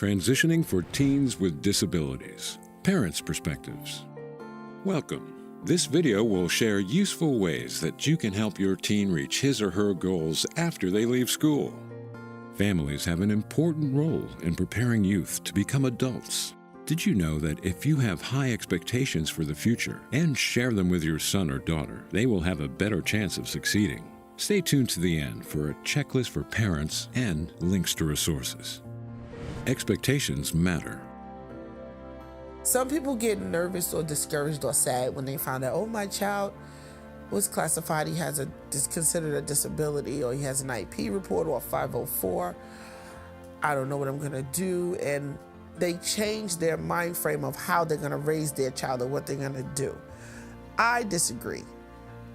Transitioning for Teens with Disabilities, Parents' Perspectives. Welcome. This video will share useful ways that you can help your teen reach his or her goals after they leave school. Families have an important role in preparing youth to become adults. Did you know that if you have high expectations for the future and share them with your son or daughter, they will have a better chance of succeeding? Stay tuned to the end for a checklist for parents and links to resources. Expectations matter. Some people get nervous or discouraged or sad when they find out, oh, my child was classified, he has considered a disability, or he has an IEP report or a 504. I don't know what I'm gonna do. And they change their mind frame of how they're gonna raise their child or what they're gonna do. I disagree.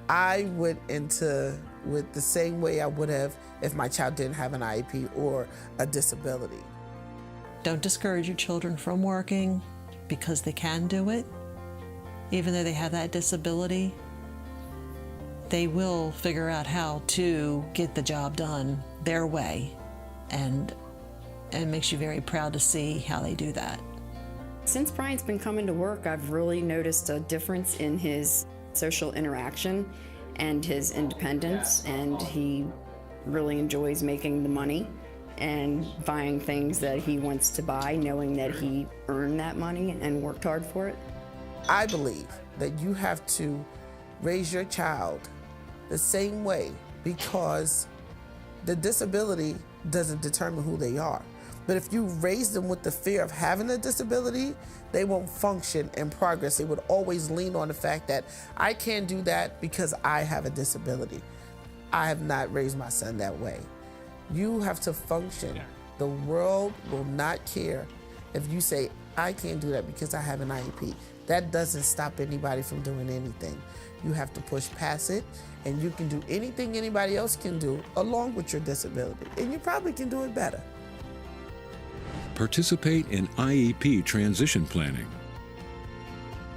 I went into with the same way I would have if my child didn't have an IEP or a disability. Don't discourage your children from working because they can do it. Even though they have that disability, they will figure out how to get the job done their way, and it makes you very proud to see how they do that. Since Brian's been coming to work, I've really noticed a difference in his social interaction and his independence, and he really enjoys making the money and buying things that he wants to buy, knowing that he earned that money and worked hard for it. I believe that you have to raise your child the same way, because the disability doesn't determine who they are. But if you raise them with the fear of having a disability, they won't function and progress. They would always lean on the fact that I can't do that because I have a disability. I have not raised my son that way. You have to function. The world will not care if you say, I can't do that because I have an IEP. That doesn't stop anybody from doing anything. You have to push past it, and you can do anything anybody else can do along with your disability, and you probably can do it better. Participate in IEP transition planning.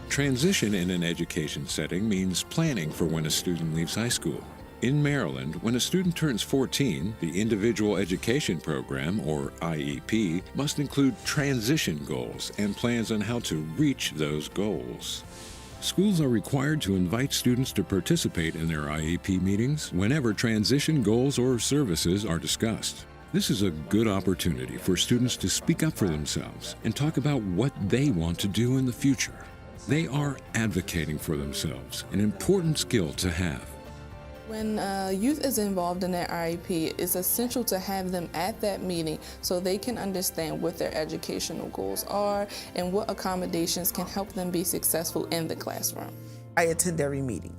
Transition in an education setting means planning for when a student leaves high school. In Maryland, when a student turns 14, the Individual Education Program, or IEP, must include transition goals and plans on how to reach those goals. Schools are required to invite students to participate in their IEP meetings whenever transition goals or services are discussed. This is a good opportunity for students to speak up for themselves and talk about what they want to do in the future. They are advocating for themselves, an important skill to have. When youth is involved in their IEP, it's essential to have them at that meeting so they can understand what their educational goals are and what accommodations can help them be successful in the classroom. I attend every meeting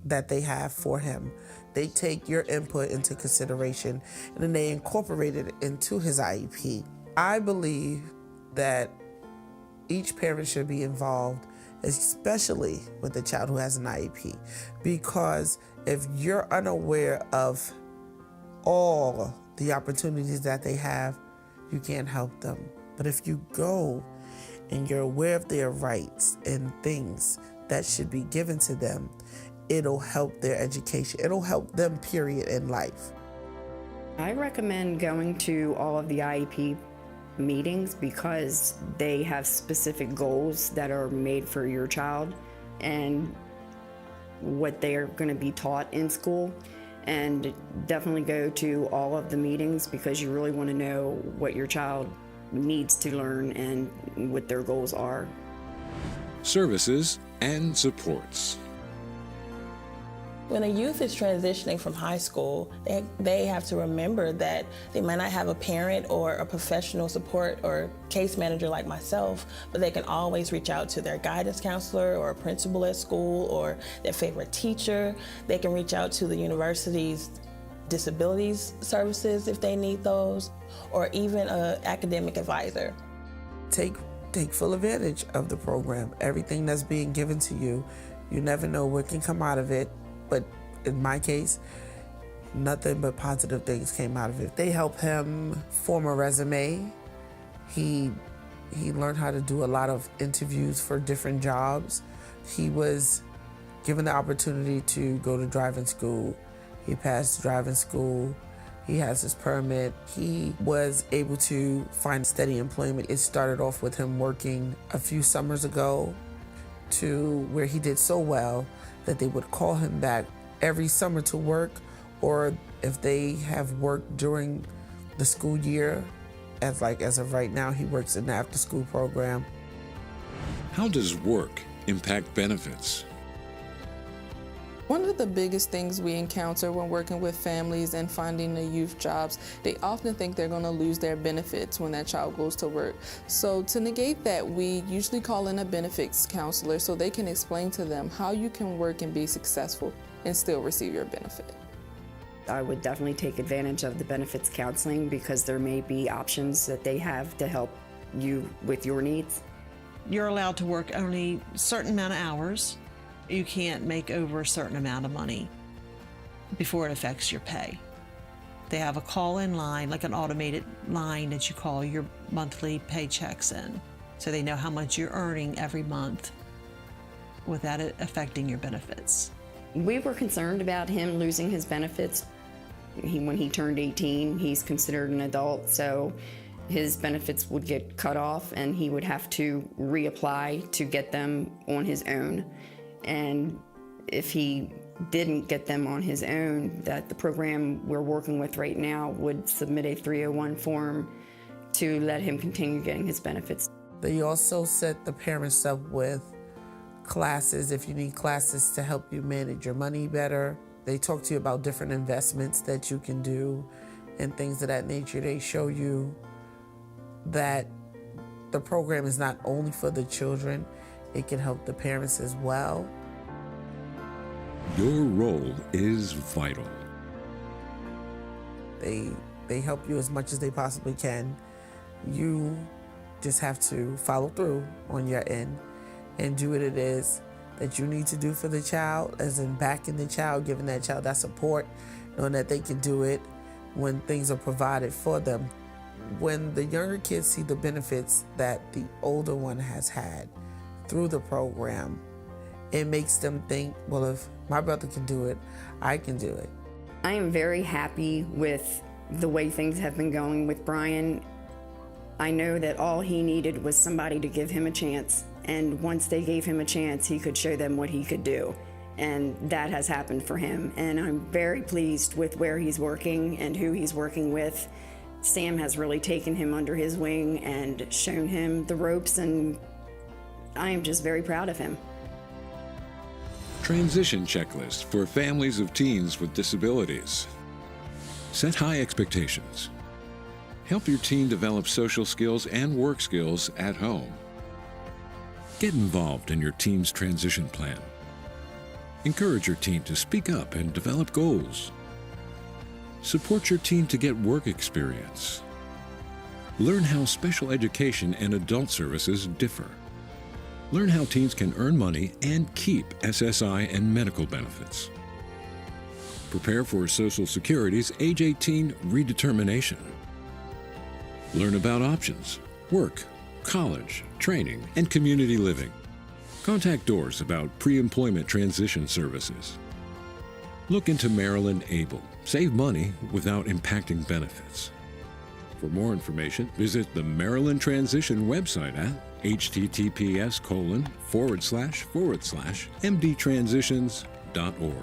that they have for him. They take your input into consideration, and then they incorporate it into his IEP. I believe that each parent should be involved, especially with a child who has an IEP, because if you're unaware of all the opportunities that they have, you can't help them. But if you go and you're aware of their rights and things that should be given to them, it'll help their education. It'll help them, period, in life. I recommend going to all of the IEP meetings because they have specific goals that are made for your child and what they're going to be taught in school. And definitely go to all of the meetings because you really want to know what your child needs to learn and what their goals are. Services and supports. When a youth is transitioning from high school, they have to remember that they might not have a parent or a professional support or case manager like myself, but they can always reach out to their guidance counselor or a principal at school or their favorite teacher. They can reach out to the university's disabilities services if they need those, or even an academic advisor. Take full advantage of the program. Everything that's being given to you, you never know what can come out of it. But in my case, nothing but positive things came out of it. They helped him form a resume. He learned how to do a lot of interviews for different jobs. He was given the opportunity to go to driving school. He passed driving school. He has his permit. He was able to find steady employment. It started off with him working a few summers ago to where he did so well that they would call him back every summer to work, or if they have work during the school year, as of right now, he works in the after-school program. How does work impact benefits? One of the biggest things we encounter when working with families and finding the youth jobs, they often think they're going to lose their benefits when that child goes to work. So to negate that, we usually call in a benefits counselor so they can explain to them how you can work and be successful and still receive your benefit. I would definitely take advantage of the benefits counseling because there may be options that they have to help you with your needs. You're allowed to work only a certain amount of hours. You can't make over a certain amount of money before it affects your pay. They have a call-in line, like an automated line that you call your monthly paychecks in, so they know how much you're earning every month without it affecting your benefits. We were concerned about him losing his benefits. When he turned 18, he's considered an adult, so his benefits would get cut off and he would have to reapply to get them on his own. And if he didn't get them on his own, that the program we're working with right now would submit a 301 form to let him continue getting his benefits. They also set the parents up with classes if you need classes to help you manage your money better. They talk to you about different investments that you can do and things of that nature. They show you that the program is not only for the children, it can help the parents as well. Your role is vital. They help you as much as they possibly can. You just have to follow through on your end and do what it is that you need to do for the child, as in backing the child, giving that child that support, knowing that they can do it when things are provided for them. When the younger kids see the benefits that the older one has had through the program, it makes them think, well, if my brother can do it, I can do it. I am very happy with the way things have been going with Brian. I know that all he needed was somebody to give him a chance, and once they gave him a chance, he could show them what he could do, and that has happened for him. And I'm very pleased with where he's working and who he's working with. Sam has really taken him under his wing and shown him the ropes, and I am just very proud of him. Transition checklist for families of teens with disabilities. Set high expectations. Help your teen develop social skills and work skills at home. Get involved in your teen's transition plan. Encourage your teen to speak up and develop goals. Support your teen to get work experience. Learn how special education and adult services differ. Learn how teens can earn money and keep SSI and medical benefits. Prepare for Social Security's age 18 redetermination. Learn about options, work, college, training, and community living. Contact Doors about pre-employment transition services. Look into Maryland Able. Save money without impacting benefits. For more information, visit the Maryland Transition website at https://mdtransitions.org.